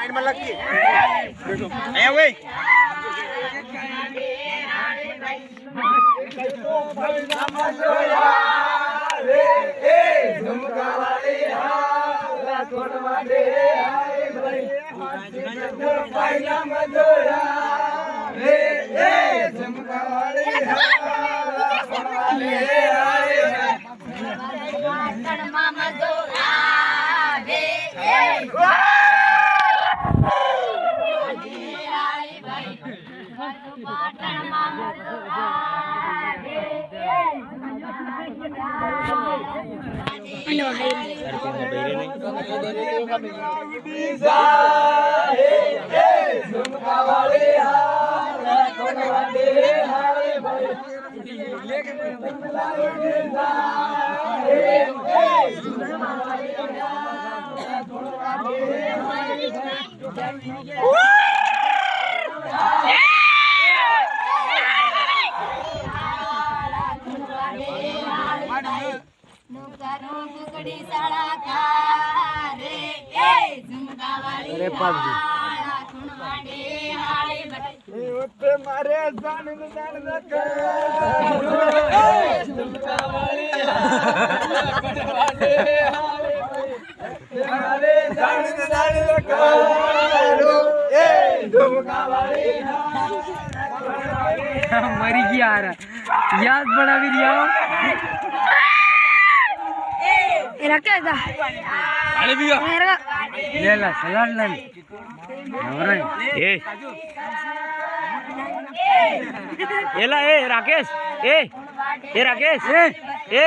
side में लगी आया वे मारे जान मरी गई यार याद बड़ा भी दिया रखा अरे भी ले ला सलाड ले ए राकेश ए राकेश ए